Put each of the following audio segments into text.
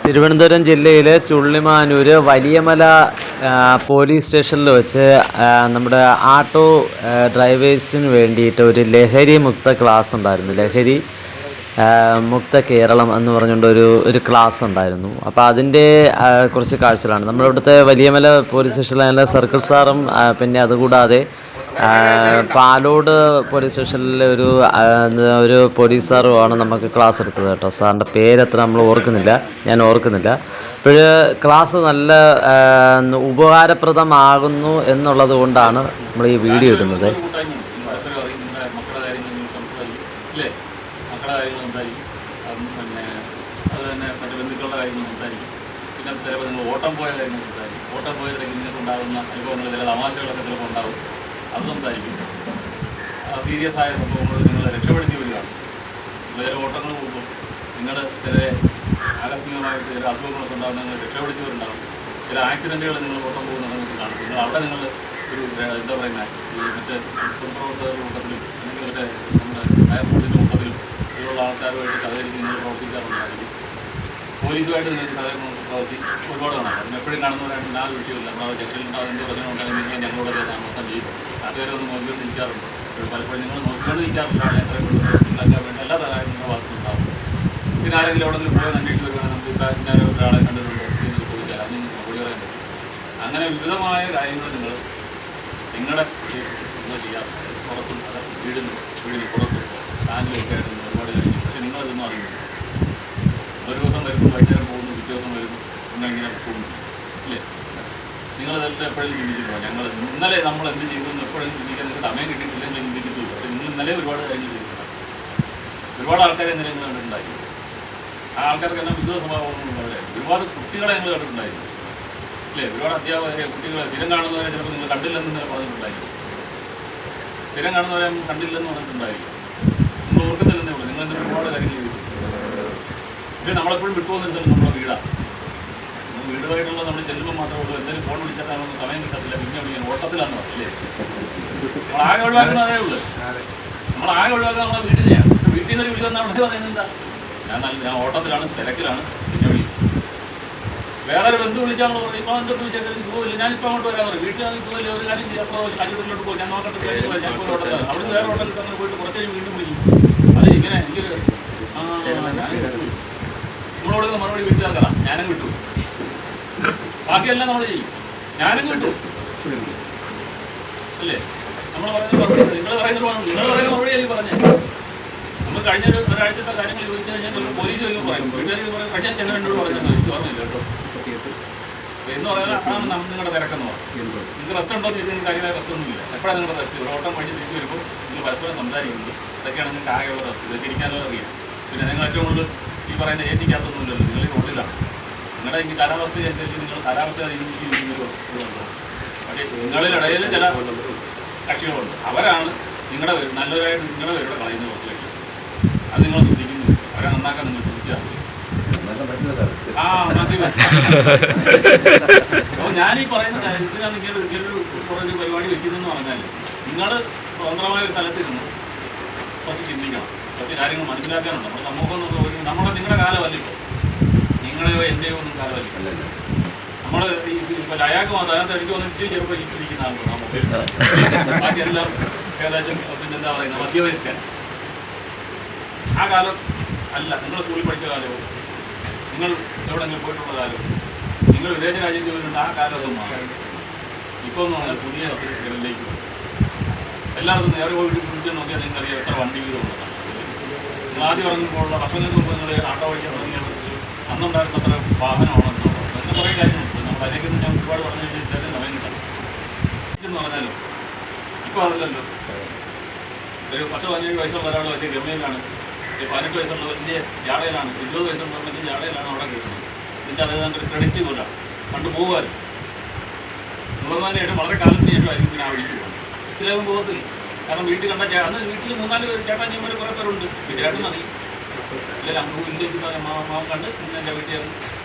തിരുവനന്തപുരം ജില്ലയിലെ ചുള്ളിമാനൂർ വലിയമല പോലീസ് സ്റ്റേഷനിൽ വെച്ച് നമ്മുടെ ആട്ടോ ഡ്രൈവേഴ്സിന് വേണ്ടിയിട്ട് ഒരു ലഹരി മുക്ത ക്ലാസ് ഉണ്ടായിരുന്നു. ലഹരി മുക്ത കേരളം എന്ന് പറഞ്ഞുകൊണ്ട് ഒരു ക്ലാസ് ഉണ്ടായിരുന്നു. അപ്പോൾ അതിൻ്റെ കുറച്ച് കാഴ്ചകളാണ്. നമ്മുടെ ഇവിടുത്തെ വലിയമല പോലീസ് സ്റ്റേഷനിലെ സർക്കിൾ സാറും പിന്നെ അതുകൂടാതെ പാലോട് പോലീസ് സ്റ്റേഷനിലെ ഒരു പോലീസ് സാറുമാണ് നമുക്ക് ക്ലാസ് എടുത്തത് കേട്ടോ. സാറിൻ്റെ പേരെത്ര ഞാൻ ഓർക്കുന്നില്ല. അപ്പോൾ ക്ലാസ് നല്ല ഉപകാരപ്രദമാകുന്നു എന്നുള്ളത് കൊണ്ടാണ് നമ്മൾ ഈ വീഡിയോ ഇടുന്നത്. മക്കളുടെ കാര്യങ്ങൾ സംസാരിക്കും, പിന്നെ അത് തന്നെ മറ്റു ബന്ധുക്കളുടെ കാര്യങ്ങൾ സംസാരിക്കും. പിന്നെ ചിലപ്പോൾ നിങ്ങൾ ഓട്ടം പോയ കാര്യങ്ങൾ സംസാരിക്കും. ഓട്ടം പോയതിലേക്ക് നിങ്ങൾക്ക് ഉണ്ടാകുന്ന അനുഭവങ്ങൾ, ചില തമാശകളൊക്കെ ചിലപ്പോൾ ഉണ്ടാകും, അത് സംസാരിക്കും. സീരിയസ് ആയ സംഭവങ്ങൾ നിങ്ങൾ രക്ഷപ്പെടുത്തി വരികയാണ്. ചില ഓട്ടങ്ങൾ പോകുമ്പോൾ നിങ്ങൾ ചില ആകസ്മികമായിട്ട് ചില അസുഖങ്ങളൊക്കെ ഉണ്ടാകുന്ന നിങ്ങൾ രക്ഷപ്പെടുത്തിയവരുണ്ടാകും. ചില ആക്സിഡൻറ്റുകൾ നിങ്ങൾ ഓട്ടം പോകുന്ന നിങ്ങൾക്ക് കാണും. നിങ്ങൾ അവിടെ നിങ്ങൾ ഒരു എന്താ പറയുന്നത്, ഈ മറ്റേ പൊതുപ്രവർത്തകരുടെ കൂട്ടത്തിലും അല്ലെങ്കിൽ മറ്റേ നമ്മുടെ ഫയർഫോഴ്സിൻ്റെ കൂട്ടത്തിലും ഉള്ള ആൾക്കാരുമായിട്ട് സഹകരിച്ച് നിങ്ങൾ പ്രവർത്തിക്കാറുണ്ടായിരിക്കും. പോലീസുമായിട്ട് നിങ്ങൾക്ക് സഹകരണം പ്രവർത്തി ഒരുപാട് കാണാം. അതിന് എപ്പോഴും കാണുന്നവരായിട്ട് ആ വിഷയമില്ല. നമ്മുടെ ജംഗ്ഷനിലുണ്ടാകും എന്ത് പ്രശ്നം ഉണ്ടാകും നിങ്ങൾ ഞങ്ങളോട് മൊത്തം ചെയ്യും. നാട്ടുകാരെ ഒന്ന് നോക്കിക്കൊണ്ട് നിൽക്കാറുണ്ട്. പലപ്പോഴും നിങ്ങൾ നോക്കിക്കൊണ്ട് നിൽക്കാറുണ്ട്. എത്രയും ഉണ്ടാക്കാൻ വേണ്ടി എല്ലാ തരം നിങ്ങളുടെ ഭാഗത്തുനിന്നുണ്ടാവും. പിന്നെ ആരെങ്കിലും എവിടെയെങ്കിലും പോയി അന്വേഷിച്ച് വരുവാണെങ്കിൽ നമുക്ക് ഞാൻ ഒരാളെ കണ്ടിട്ടുണ്ട് എന്ന് ചോദിച്ചാൽ അത് നിങ്ങൾക്ക് മറുപടി പറയാൻ പറ്റും. അങ്ങനെ വിവിധമായ കാര്യങ്ങൾ നിങ്ങളുടെ നിങ്ങൾ ചെയ്യാറുണ്ട്. പുറത്തും അത് വീടിന് പുറത്തും സ്റ്റാൻഡിലൊക്കെ ആയിട്ട് ഒരുപാട് കഴിഞ്ഞു. പക്ഷേ നിങ്ങളതൊന്നും അറിയുന്നില്ല. ഒരു ദിവസം വരുന്നു, വൈകുന്നേരം പോകുന്നു, പിറ്റേ ദിവസം വരുന്നു, നിങ്ങളിങ്ങനെ പോകുന്നു ഇല്ലേ? നിങ്ങളതെല്ലാം എപ്പോഴും ചിന്തിച്ചിട്ടുണ്ടോ? ഇന്നലെ നമ്മൾ എന്ത് ചെയ്തു എന്ന് എപ്പോഴും ചിന്തിക്കാൻ നിങ്ങൾക്ക് സമയം കിട്ടിയിട്ടില്ലെങ്കിൽ ചിന്തിച്ചിട്ടില്ല. പക്ഷേ നിങ്ങൾ ഇന്നലെ ഒരുപാട് കാര്യങ്ങൾ ചെയ്തിട്ടുണ്ടാകും. ഒരുപാട് ആൾക്കാരെ ഇന്നലെ നിങ്ങൾ കണ്ടിട്ടുണ്ടായിരുന്നു. ആ ആൾക്കാർക്കെല്ലാം വിദ്യുത സ്വഭാവങ്ങളുള്ളവരെ ഒരുപാട് കുട്ടികളെ നിങ്ങൾ കണ്ടിട്ടുണ്ടായിരുന്നു ഇല്ലേ? ഒരുപാട് അധ്യാപകരെ, കുട്ടികളെ സ്ഥിരം കാണുന്നവരെ ചിലപ്പോൾ നിങ്ങൾ കണ്ടില്ലെന്ന് ഇന്നലെ പറഞ്ഞിട്ടുണ്ടായിരുന്നു. സ്ഥിരം കാണുന്നവരെ കണ്ടില്ലെന്ന് പറഞ്ഞിട്ടുണ്ടായിരിക്കും. നിങ്ങൾ ഓർക്കുന്നില്ലെന്നേ ഉള്ളൂ. നിങ്ങൾ എന്തെങ്കിലും ഒരുപാട് കാര്യങ്ങൾ ചെയ്തിട്ടുണ്ട്. പക്ഷേ നമ്മളെപ്പോഴും വിട്ടുപോകുന്ന നമ്മുടെ വീടാണ്. വീടുമായിട്ടുള്ള നമ്മൾ ചെല്ലുമ്പോൾ മാത്രമേ ഉള്ളൂ. എന്തെങ്കിലും ഫോൺ വിളിച്ചിട്ടാണെന്ന് സമയം കിട്ടത്തില്ല. പിന്നെ വിളിക്കാൻ ഓട്ടത്തിലാന്ന് പറയില്ലേ? നമ്മളാകെ ഒഴിവാക്കുന്ന അതേ ഉള്ളൂ. നമ്മളാകെ ഒഴിവാക്കുക നമ്മളെ വീട്ടിലെയാണ്. വീട്ടിൽ നിന്ന് വിളിക്കുന്ന അവിടെ പറയുന്നത് എന്താ? ഞാൻ ഓട്ടത്തിലാണ്, തിരക്കിലാണ്, പിന്നെ വിളിക്കും. വേറെ ഒരു ബന്ധു വിളിച്ചാണോ പറയും, ഇപ്പോൾ എന്തൊട്ട് വിളിച്ചാൽ സുഖമില്ല, ഞാനിപ്പോൾ അങ്ങോട്ട് വരാൻ പറയും. വീട്ടിൽ സുഖമില്ല, ഒരു കാര്യം ചെയ്യാം, അപ്പോൾ കല്ലിട്ടിലോട്ട് പോകും, ഞാൻ നോക്കട്ടെ, ഞാൻ ഇപ്പോൾ ഓട്ടത്തിലാണ്. അവിടെ നിന്ന് വേറെ ഓട്ടത്തിൽ അങ്ങനെ പോയിട്ട് കുറച്ച് വീണ്ടും വിളിക്കും. അത് ഇങ്ങനെ എനിക്കൊരു നമ്മളോട് മറുപടി വീട്ടുകാർക്കതാ, ഞാനും കിട്ടും. ബാക്കിയെല്ലാം നമ്മൾ ചെയ്യും, ഞാനും കിട്ടും അല്ലേ? നമ്മൾ പറയുന്നത് നിങ്ങൾ പറയുന്ന മറുപടി ആയിരിക്കും പറഞ്ഞത്. നമ്മൾ കഴിഞ്ഞ ഒരാഴ്ചത്തെ കാര്യങ്ങൾ ചോദിച്ചു കഴിഞ്ഞാൽ പോലീസ് വരുമ്പോൾ പറയും, വീട്ടുകാർ പറയും. പക്ഷേ ചെന്ന എന്നോട് പറഞ്ഞാൽ എനിക്ക് ഓർമ്മയില്ല കേട്ടോ എന്ന് പറയുന്നത്. അതാണ് നിങ്ങളുടെ തിരക്കെന്ന് പറയും. നിങ്ങൾക്ക് റെസ്റ്റ് ഉണ്ടോ എന്ന് ചോദിച്ചാൽ നിങ്ങൾക്ക് കാര്യമായ റെസ്റ്റ് ഒന്നുമില്ല. എപ്പോഴാണ് നിങ്ങളുടെ റെസ്റ്റ്? ഒരു ഓട്ടം വഴി തിരിച്ചു വരുമ്പോൾ നിങ്ങൾ പരസ്പരം സംസാരിക്കുന്നത് ഇതൊക്കെയാണ് നിങ്ങൾക്ക് ആകെയുള്ള റെസ്റ്റ്. ഇതൊക്കെ ഇരിക്കാനുള്ള അറിയാം. പിന്നെ നിങ്ങൾ ഏറ്റവും കൂടുതൽ ഈ പറയുന്ന AC ക്കകത്തൊന്നുമില്ലല്ലോ, നിങ്ങൾ ഈ റോഡിലാണ്. നിങ്ങളുടെ ഈ കാലാവസ്ഥയനുസരിച്ച് നിങ്ങൾ കാലാവസ്ഥ ജീവിക്കുന്നതോ. പക്ഷേ നിങ്ങളിലിടയിൽ ചില കക്ഷികളുണ്ട്. അവരാണ് നിങ്ങളുടെ നല്ലവരായിട്ട് നിങ്ങളുടെ പേരുടെ കളയുന്ന കുറച്ച് ലക്ഷ്യം. അത് നിങ്ങൾ ശ്രദ്ധിക്കുന്നു. അവരെ നന്നാക്കാൻ നിങ്ങൾ ശ്രദ്ധിക്കുക. അപ്പോൾ ഞാനീ പറയുന്ന കാര്യത്തിലാണ് ഇങ്ങനൊരു കുറച്ച് പരിപാടി വയ്ക്കുന്നതെന്ന് പറഞ്ഞാൽ നിങ്ങൾ സ്വതന്ത്രമായ ഒരു സ്ഥലത്തിരുന്ന് കുറച്ച് ചിന്തിക്കണം. കുറച്ച് കാര്യങ്ങൾ മനസ്സിലാക്കാനുണ്ട്. നമ്മുടെ സമൂഹം നിങ്ങളുടെ കാലമല്ല ഇപ്പോൾ. നിങ്ങളെയോ എൻ്റെയോ ഒന്നും കാലമല്ല. നമ്മൾ ഇപ്പോൾ അയാൾക്ക് മാത്രം അതിനകത്ത് എനിക്ക് വന്ന് ഇച്ചിരി ചെറുപ്പം ഇരിക്കുന്ന ആളുകൾ ബാക്കിയെല്ലാം ഏകദേശം പിന്നെ എന്താ പറയുന്നത് മധ്യവയസ്കൻ. ആ കാലം അല്ല. നിങ്ങൾ സ്കൂളിൽ പഠിച്ച കാലമോ, നിങ്ങൾ എവിടെയെങ്കിലും പോയിട്ടുള്ള കാലമോ, നിങ്ങൾ വിദേശ രാജ്യം ജോലിയുണ്ട്, ആ കാലമൊന്നും മാറി. ഇപ്പോൾ എന്ന് പറഞ്ഞാൽ പുതിയ ലെവലിലേക്ക് പോകും. എല്ലാവർക്കും നേരെ പോയി വിളിച്ച് നോക്കിയാൽ നിങ്ങൾക്കറിയാം എത്ര വണ്ടി വീതമുള്ളതാണ്. നിങ്ങൾ ആദ്യം ഇറങ്ങുമ്പോഴുള്ള വർഷങ്ങൾക്ക് മുമ്പ് നിങ്ങൾ ആട്ടോ വഴിക്കാൻ തുടങ്ങിയാൽ അന്നുണ്ടായിരുന്ന അത്ര വാഹനമാണെന്നുള്ളത് അങ്ങനെ കുറേ കാര്യങ്ങളുണ്ട്. നമ്മൾ അതിലേക്ക് ഞാൻ ഒരുപാട് പറഞ്ഞു കഴിഞ്ഞാൽ സമയം കിട്ടാം ഇതെന്ന് പറഞ്ഞാലോ. ഇപ്പോൾ അതല്ലല്ലോ. ഒരു 10-15 വയസ്സുള്ള ഒരാൾ വലിയ ഗമയിലാണ്, 18 വയസ്സുള്ള വലിയ ജാടയിലാണ്, 20 വയസ്സുള്ള വലിയ ജാടയിലാണ് അവിടെ കേൾക്കുന്നത്. ഇതിൻ്റെ അതേതാണ്ട് ഒരു ക്രെഡിറ്റ് പോലാണ് കണ്ടു പോകുമായിരുന്നു. നിവർന്നതിന് ശേഷം വളരെ കാലത്തിന് ശേഷമായിരിക്കും പിന്നെ ആ വഴിക്ക് പോകുന്നത്. ഇതിലേക്കും പോകത്തില്ല. കാരണം വീട്ടിൽ കണ്ട അന്ന് വീട്ടിൽ 3-4 പേര് ചേട്ടാഞ്ഞന്മാർ കുറേ പേരുണ്ട്. ചേട്ടൻ മതി അല്ലെങ്കിൽ അങ്ങോട്ട് ഇന്ത്യക്ക് മാവൻ കണ്ട് പിന്നെ എൻ്റെ വീട്ടിൽ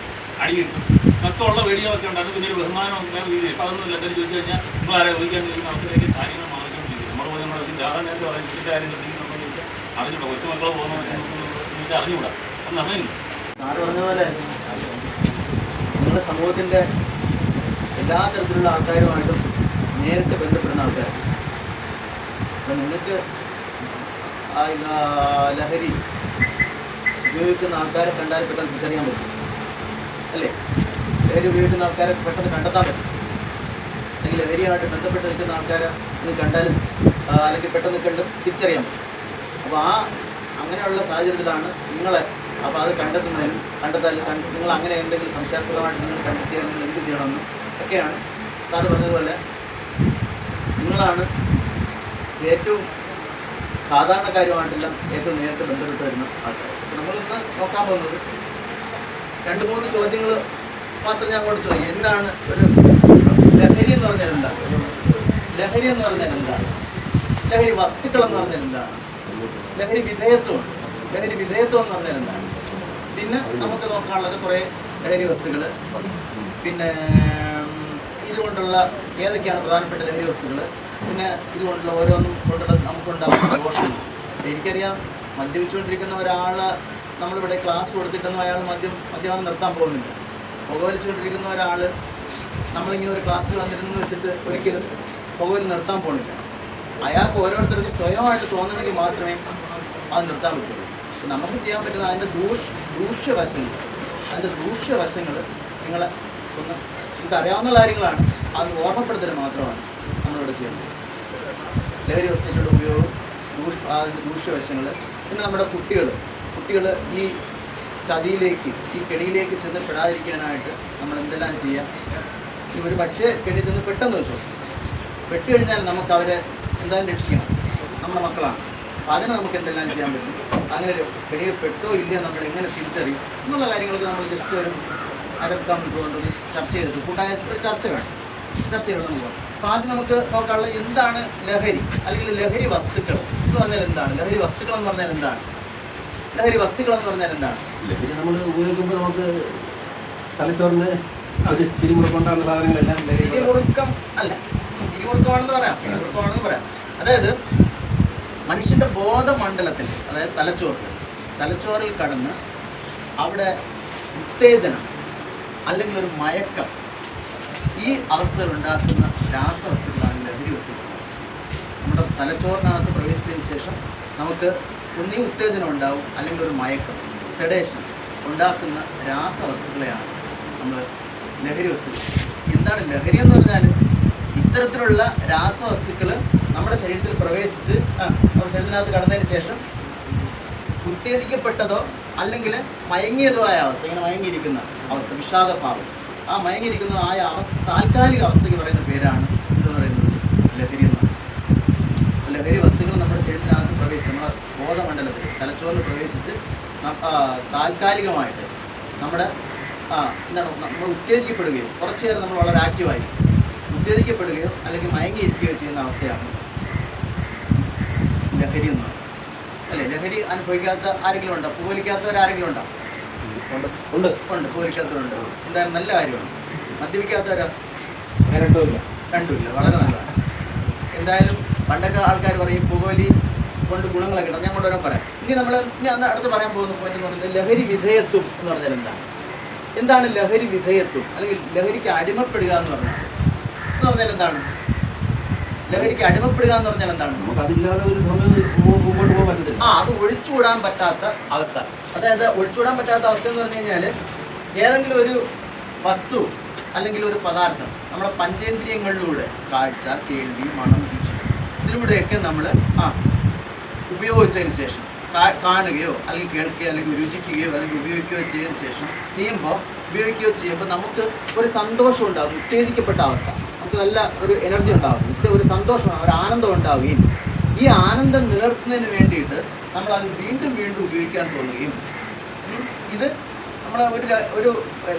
അടി കിട്ടും. മൊത്തം ഉള്ള വീഡിയോകളൊക്കെ ഉണ്ടായിരുന്നു. പിന്നെ ഒരു ബഹുമാനം വേറെ രീതിയിൽ ഇപ്പോൾ അതൊന്നും എല്ലാവരും ചോദിച്ചു കഴിഞ്ഞാൽ നമ്മളാരെ ചോദിക്കാൻ ചോദിക്കുന്ന അവസരത്തേക്ക് കാര്യങ്ങൾ മാറിക്കൊണ്ടിരിക്കും. നമ്മൾ പോയി നമ്മുടെ ജാഥ നേരത്തെ പറയും വീട്ടിൻ്റെ കാര്യം തുടങ്ങി നമ്മൾ ചോദിച്ചാൽ അതിനുള്ള കൊച്ചുമക്കൾ പോകുന്ന നമുക്ക് അറിഞ്ഞുകൂടാ. അന്ന് അറിയില്ല. സാറ് പറഞ്ഞ പോലെ നിങ്ങളുടെ സമൂഹത്തിൻ്റെ എല്ലാ തരത്തിലുള്ള ആൾക്കാരുമായിട്ടും നേരിട്ട് ബന്ധപ്പെടുന്ന ആൾക്കാർ. അപ്പം നിങ്ങൾക്ക് ലഹരി ഉപയോഗിക്കുന്ന ആൾക്കാരെ കണ്ടാൽ പെട്ടെന്ന് തിരിച്ചറിയാൻ പറ്റും അല്ലേ? ലഹരി ഉപയോഗിക്കുന്ന ആൾക്കാരെ പെട്ടെന്ന് കണ്ടെത്താൻ പറ്റും. അല്ലെങ്കിൽ ലഹരിയുമായിട്ട് ബന്ധപ്പെട്ട് നിൽക്കുന്ന ആൾക്കാരെ നിങ്ങൾ കണ്ടാലും അല്ലെങ്കിൽ പെട്ടെന്ന് തിരിച്ചറിയാൻ പറ്റും. അപ്പോൾ അങ്ങനെയുള്ള സാഹചര്യത്തിലാണ് നിങ്ങളെ അപ്പോൾ അത് കണ്ടെത്താൻ നിങ്ങൾ അങ്ങനെ എന്തെങ്കിലും സംശയാസ്പദമായിട്ട് നിങ്ങൾ കണ്ടെത്തിയാൽ നിങ്ങൾ എന്ത് ചെയ്യണമെന്ന് ഒക്കെയാണ് സാറ് പറഞ്ഞതുപോലെ നിങ്ങളാണ് ഏറ്റവും സാധാരണക്കാരുമായിട്ടെല്ലാം ഏറ്റവും നേരിട്ട് ബന്ധപ്പെട്ട് വരുന്ന ആൾക്കാർ. നമ്മളിന്ന് നോക്കാൻ പോകുന്നത് 2-3 ചോദ്യങ്ങൾ മാത്രം ഞാൻ അങ്ങോട്ട് ചോദിക്കും. എന്താണ് ഒരു ലഹരി എന്ന് പറഞ്ഞാൽ എന്താണ്? ലഹരി എന്ന് പറഞ്ഞാൽ എന്താണ്? ലഹരി വസ്തുക്കൾ എന്ന് പറഞ്ഞാൽ എന്താണ്? ലഹരി വിധേയത്വം എന്ന് പറഞ്ഞാൽ എന്താണ്? പിന്നെ നമുക്ക് നോക്കാനുള്ളത് കുറേ ലഹരി വസ്തുക്കൾ, പിന്നെ ഇതുകൊണ്ടുള്ള ഏതൊക്കെയാണ് പ്രധാനപ്പെട്ട ലഹരി വസ്തുക്കൾ, പിന്നെ ഇതുകൊണ്ടുള്ള ഓരോന്നും കൊണ്ടുള്ള നമുക്കുണ്ടാകുന്ന ദോഷങ്ങൾ. എനിക്കറിയാം, മദ്യപിച്ചുകൊണ്ടിരിക്കുന്ന ഒരാൾ നമ്മളിവിടെ ക്ലാസ് കൊടുത്തിട്ടൊന്നും അയാൾ മദ്യപാനം നിർത്താൻ പോകുന്നില്ല. പുകവലിച്ചുകൊണ്ടിരിക്കുന്ന ഒരാൾ നമ്മളിങ്ങനെ ഒരു ക്ലാസ്സിൽ വന്നിരുന്നു വെച്ചിട്ട് ഒരിക്കലും പുകവലി നിർത്താൻ പോകുന്നില്ല. അയാൾക്ക് ഓരോരുത്തർക്കും സ്വയമായിട്ട് തോന്നണമെങ്കിൽ മാത്രമേ അത് നിർത്താൻ പറ്റുള്ളൂ. നമുക്ക് ചെയ്യാൻ പറ്റുന്ന അതിൻ്റെ ദൂഷ്യവശങ്ങൾ നിങ്ങളെ ഒന്ന് നമുക്ക് അറിയാവുന്ന കാര്യങ്ങളാണ്, അത് ഓർമ്മപ്പെടുത്തൽ മാത്രമാണ് നമ്മളിവിടെ ചെയ്യുന്നത്. ലഹരി വസ്തുക്കളുടെ ഉപയോഗം, അതിൻ്റെ ദൂഷ്യവശങ്ങൾ. പിന്നെ നമ്മുടെ കുട്ടികൾ ഈ ചതിയിലേക്ക്, ഈ കെണിയിലേക്ക് ചെന്ന് പെടാതിരിക്കാനായിട്ട് നമ്മൾ എന്തെല്ലാം ചെയ്യാം. ഒരു പക്ഷേ കെണി ചെന്ന് പെട്ടെന്ന് വെച്ചോ, പെട്ടുകഴിഞ്ഞാൽ നമുക്ക് അവരെ എന്തായാലും രക്ഷിക്കണം, നമ്മുടെ മക്കളാണ്. അപ്പോൾ അതിന് നമുക്ക് എന്തെല്ലാം ചെയ്യാൻ പറ്റും, അങ്ങനെ ഒരു കെണിയിൽ പെട്ടോ ഇല്ലയോ നമ്മൾ എങ്ങനെ തിരിച്ചറിയും എന്നുള്ള കാര്യങ്ങളൊക്കെ നമ്മൾ ജസ്റ്റ് ഒരു അരക്കാൻ കൊണ്ടൊന്ന് ചർച്ച ചെയ്തിട്ട് കൂട്ടായ ഒരു ചർച്ച ചെയ്യണം നമുക്ക്. അപ്പോൾ ആദ്യം നമുക്ക് നോക്കാനുള്ളത് എന്താണ് ലഹരി, അല്ലെങ്കിൽ ലഹരി വസ്തുക്കൾ എന്ന് പറഞ്ഞാൽ എന്താണ്? ലഹരി വസ്തുക്കൾ എന്ന് പറഞ്ഞാൽ എന്താണ്? ലഹരി നമ്മൾ ഉപയോഗിക്കുമ്പോൾ നമുക്ക് തലച്ചോറിന് പിരിമുറുക്കമുണ്ടാകുന്ന സാധനങ്ങളെല്ലാം പിരിമുറുക്കമാണെന്ന് പറയാം. അതായത് മനുഷ്യൻ്റെ ബോധമണ്ഡലത്തിൽ, അതായത് തലച്ചോറിൽ കടന്ന് അവിടെ ഉത്തേജനം അല്ലെങ്കിൽ ഒരു മയക്കം, ഈ അവസ്ഥകൾ ഉണ്ടാക്കുന്ന രാസവസ്തുക്കളാണ് ലഹരി വസ്തുക്കൾ. നമ്മുടെ തലച്ചോറിനകത്ത് പ്രവേശിച്ചതിന് ശേഷം നമുക്ക് ഒന്നീ ഉത്തേജനം ഉണ്ടാവും, അല്ലെങ്കിൽ ഒരു മയക്കം, സെഡേഷൻ ഉണ്ടാക്കുന്ന രാസവസ്തുക്കളെയാണ് നമ്മൾ ലഹരി വസ്തുക്കൾ. എന്താണ് ലഹരി എന്ന് പറഞ്ഞാൽ? ഇത്തരത്തിലുള്ള രാസവസ്തുക്കൾ നമ്മുടെ ശരീരത്തിൽ പ്രവേശിച്ച് നമ്മുടെ ശരീരത്തിനകത്ത് കടന്നതിന് ശേഷം ഉത്തേജിക്കപ്പെട്ടതോ അല്ലെങ്കിൽ മയങ്ങിയതോ ആയ അവസ്ഥ, ഇങ്ങനെ മയങ്ങിയിരിക്കുന്ന അവസ്ഥ, വിഷാദഭാവം, ആ മയങ്ങിയിരിക്കുന്ന ആയ അവസ്ഥ, താൽക്കാലിക അവസ്ഥയ്ക്ക് പറയുന്ന പേരാണ് എന്ന് പറയുന്നത് ലഹരി എന്ന് പറയുന്നത്. ലഹരി വസ്തുക്കൾ നമ്മുടെ ശരീരത്തിനകത്ത് പ്രവേശിച്ച്, നമ്മുടെ ബോധമണ്ഡലത്തിൽ തലച്ചോറിൽ പ്രവേശിച്ച് താൽക്കാലികമായിട്ട് നമ്മുടെ നമ്മൾ ഉത്തേജിക്കപ്പെടുകയോ കുറച്ചു നേരം നമ്മൾ വളരെ ആക്റ്റീവായി ഉത്തേജിക്കപ്പെടുകയോ അല്ലെങ്കിൽ മയങ്ങിയിരിക്കുകയോ ചെയ്യുന്ന അവസ്ഥയാണ് ലഹരി എന്ന് പറയുന്നത്. അല്ലേ? ലഹരി അനുഭവിക്കാത്ത ആരെങ്കിലും ഉണ്ടോ? പുകവലിക്കാത്തവരാരെങ്കിലും ഉണ്ടോ? ഉണ്ട്. പുകവലിക്കാത്തവരുണ്ട്. എന്തായാലും നല്ല കാര്യമാണ്. മദ്യപിക്കാത്തവരോ? രണ്ടുമില്ല. വളരെ നല്ലതാണ്. എന്തായാലും പണ്ടൊക്കെ ആൾക്കാർ പറയും പുകവലി കൊണ്ട് ഗുണങ്ങളൊക്കെ ഉണ്ട്. ഞാൻ കൊണ്ടുവരാൻ പറയാം. ഇനി അടുത്ത് പറയാൻ പോകുന്ന പോയിന്റ് എന്ന് പറയുന്നത് ലഹരി വിധേയത്വം എന്ന് പറഞ്ഞാൽ എന്താണ് ലഹരി വിധേയത്വം, അല്ലെങ്കിൽ ലഹരിക്ക് അടിമപ്പെടുക എന്ന് പറഞ്ഞാൽ എന്താണ്? ലഹരിക്ക് അടിമപ്പെടുക എന്ന് പറഞ്ഞാൽ എന്താണ്? അത് ഒഴിച്ചുകൂടാൻ പറ്റാത്ത അവസ്ഥ. അതായത് ഒഴിച്ചുകൂടാൻ പറ്റാത്ത അവസ്ഥ എന്ന് പറഞ്ഞു കഴിഞ്ഞാൽ ഏതെങ്കിലും ഒരു വസ്തു അല്ലെങ്കിൽ ഒരു പദാർത്ഥം നമ്മളെ പഞ്ചേന്ദ്രിയങ്ങളിലൂടെ കാഴ്ച, കേൾവി, മണം, രുചി, ഇതിലൂടെയൊക്കെ നമ്മൾ ഉപയോഗിച്ചതിന് ശേഷം കാണുകയോ അല്ലെങ്കിൽ കേൾക്കുകയോ അല്ലെങ്കിൽ രുചിക്കുകയോ അല്ലെങ്കിൽ ഉപയോഗിക്കുകയോ ചെയ്യുമ്പോൾ നമുക്ക് ഒരു സന്തോഷം ഉണ്ടാകും, ഉത്തേജിക്കപ്പെട്ട അവസ്ഥ, നമുക്ക് നല്ല ഒരു എനർജി ഉണ്ടാകും, ഒരു സന്തോഷം, ഒരു ആനന്ദം ഉണ്ടാവുകയും ഈ ആനന്ദം നിലനിർത്തുന്നതിന് വേണ്ടിയിട്ട് നമ്മൾ അത് വീണ്ടും ഉപയോഗിക്കാൻ തോന്നുകയും, ഇത് നമ്മൾ ഒരു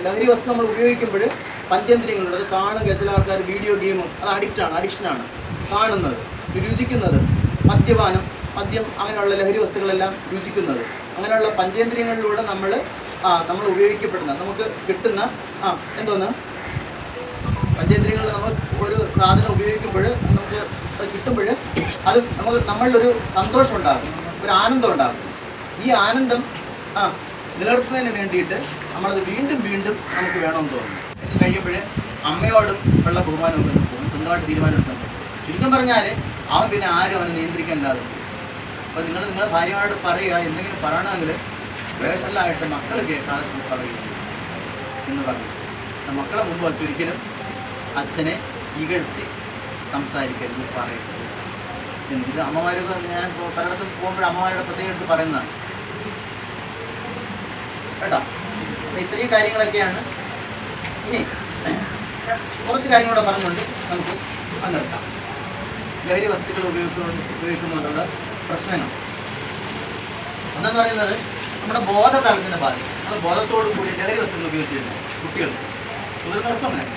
ലഹരി വസ്തു നമ്മൾ ഉപയോഗിക്കുമ്പോൾ പഞ്ചേന്ദ്രിയങ്ങളുണ്ട്. അത് കാണുക, ചില ആൾക്കാർ വീഡിയോ ഗെയിമും അത് അഡിക്ഷനാണ്. കാണുന്നത്, രുചിക്കുന്നത്, മദ്യം അങ്ങനെയുള്ള ലഹരി വസ്തുക്കളെല്ലാം രുചിക്കുന്നത്, അങ്ങനെയുള്ള പഞ്ചേന്ദ്രിയങ്ങളിലൂടെ നമ്മൾ ഉപയോഗിക്കപ്പെടുന്ന, നമുക്ക് കിട്ടുന്ന പഞ്ചേന്ദ്രിയങ്ങളിൽ നമ്മൾ ഒരു സാധനം ഉപയോഗിക്കുമ്പോൾ നമുക്ക് അത് കിട്ടുമ്പോൾ അത് നമ്മളിലൊരു സന്തോഷം ഉണ്ടാകും, ഒരു ആനന്ദം ഉണ്ടാകും. ഈ ആനന്ദം നിലനിർത്തുന്നതിന് വേണ്ടിയിട്ട് നമ്മളത് വീണ്ടും വീണ്ടും നമുക്ക് വേണമെന്ന് തോന്നുന്നു. ഇത് കഴിയുമ്പോൾ അമ്മയോടും ഉള്ള ബഹുമാനം ഉണ്ടെന്ന് തോന്നും, സ്വന്തമായിട്ട് തീരുമാനം എടുക്കാൻ. ചുരുക്കം പറഞ്ഞാൽ അവൻ പിന്നെ ആരും അവനെ നിയന്ത്രിക്കാനില്ലാതെ. അപ്പോൾ നിങ്ങളുടെ ഭാര്യമാരോട് പറയുക, എന്തെങ്കിലും പറയണമെങ്കിൽ പേഴ്സണലായിട്ട് മക്കൾ കേൾക്കാതെ പറയുക എന്ന് പറഞ്ഞു. മക്കളെ മുമ്പ് വച്ചൊരിക്കലും അച്ഛനെ ഇകഴ്ത്തി സംസാരിക്കരുത്, പറയരുത്. ഇത് അമ്മമാരൊക്കെ ഞാൻ പലയിടത്തും പോകുമ്പോൾ അമ്മമാരുടെ പ്രത്യേകം എടുത്ത് പറയുന്നതാണ് കേട്ടോ. അപ്പോൾ ഇത്രയും കാര്യങ്ങളൊക്കെയാണ്. ഇനി കുറച്ച് കാര്യങ്ങളൂടെ പറഞ്ഞുകൊണ്ട് നമുക്ക് നിർത്താം. ലഹരി വസ്തുക്കൾ ഉപയോഗിക്കുന്നതുകൊണ്ടുള്ള പ്രശ്നങ്ങൾ ഒന്നെന്ന് പറയുന്നത് നമ്മുടെ ബോധതലത്തിൻ്റെ ഭാഗം. നമ്മൾ ബോധത്തോടു കൂടി ലഹരി വസ്തുക്കൾ ഉപയോഗിച്ചിരുന്നു കുട്ടികൾ മുതിർന്നവർക്കും അങ്ങനെ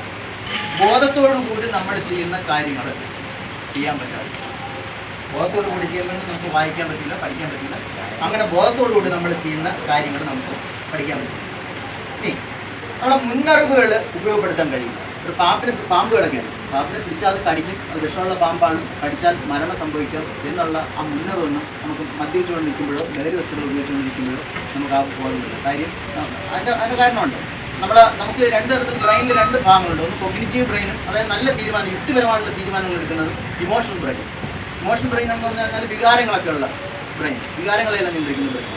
ബോധത്തോടു കൂടി നമ്മൾ ചെയ്യുന്ന കാര്യങ്ങൾ ചെയ്യാൻ പറ്റാതെ. ബോധത്തോടു കൂടി ചെയ്യുമ്പോൾ നമുക്ക് വായിക്കാൻ പറ്റില്ല, പഠിക്കാൻ പറ്റില്ല. അങ്ങനെ ബോധത്തോടു കൂടി നമ്മൾ ചെയ്യുന്ന കാര്യങ്ങൾ നമുക്ക് പഠിക്കാൻ പറ്റില്ല. ഇനി നമ്മളെ മുന്നറിവുകൾ ഉപയോഗപ്പെടുത്താൻ കഴിയും. ഒരു പാമ്പ് കിടക്കുകയാണ്, പാമ്പിനെ പിടിച്ചാൽ അത് കടിക്കും, അത് വിഷമുള്ള പാമ്പാണ്, കടിച്ചാൽ മരണം സംഭവിക്കാം എന്നുള്ള ആ മുന്നറിവൊന്നും നമുക്ക് മദ്യപിച്ചുകൊണ്ട് നിൽക്കുമ്പോഴോ ലഹരി വസ്തുക്കൾ ഉപയോഗിച്ചുകൊണ്ടിരിക്കുമ്പോഴോ നമുക്ക് ആ ബോധമില്ല. കാര്യം അതിൻ്റെ കാരണമുണ്ട്. നമുക്ക് രണ്ട് തരത്തിൽ ബ്രെയിനിൽ രണ്ട് ഭാഗങ്ങളുണ്ട്. ഒന്ന് കൊഗ്നിറ്റീവ് ബ്രെയിനും, അതായത് നല്ല തീരുമാനം, യുക്തിപരമായിട്ടുള്ള തീരുമാനങ്ങൾ എടുക്കുന്നത് ഇമോഷണൽ ബ്രെയിൻ. ഇമോഷണൽ ബ്രെയിൻ എന്ന് പറഞ്ഞാൽ വികാരങ്ങളൊക്കെ ഉള്ള ബ്രെയിൻ, വികാരങ്ങളെല്ലാം നിയന്ത്രിക്കുന്ന ബ്രെയിൻ.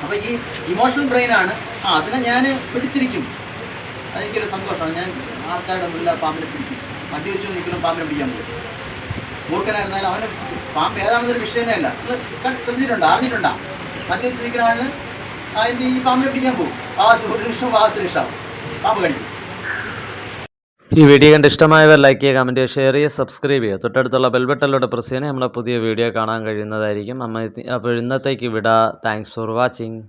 അപ്പോൾ ഈ ഇമോഷണൽ ബ്രെയിനാണ് അതിനെ ഞാൻ പിടിച്ചിരിക്കും, അതെനിക്കൊരു സന്തോഷമാണ്, ഞാൻ ആൾക്കാരുടെ മുന്നിൽ പാമ്പിനെ പിടിക്കും. മദ്യവെച്ചു നിൽക്കണം പാമ്പിനെ പിടിക്കാൻ പറ്റും. മൂർഖനായിരുന്നാലും അവന് പാമ്പ് ഏതാണെന്നൊരു വിഷയമേ അല്ല. ശ്രദ്ധിച്ചിട്ടുണ്ടോ, അറിഞ്ഞിട്ടുണ്ടോ? മദ്യവെച്ച് നിൽക്കുന്ന ആളിന് അതിൻ്റെ ഈ പാമ്പിനെ പിടിക്കാൻ പോകും. ഒരു നിമിഷം വാസനിഷ്ടാവും, പാമ്പ് കടിക്കും. ഈ വീഡിയോ കണ്ട് ഇഷ്ടമായവർ ലൈക്ക് ചെയ്യുക, കമൻറ്റ് ചെയ്യുക, ഷെയർ ചെയ്യുക, സബ്സ്ക്രൈബ് ചെയ്യുക. തൊട്ടടുത്തുള്ള ബെൽബട്ടനിലൂടെ പ്രസ് ചെയ്യണേ നമ്മളെ പുതിയ വീഡിയോ കാണാൻ കഴിയുന്നതായിരിക്കും. അപ്പോൾ ഇന്നത്തേക്ക് വിടാം. Thanks for watching.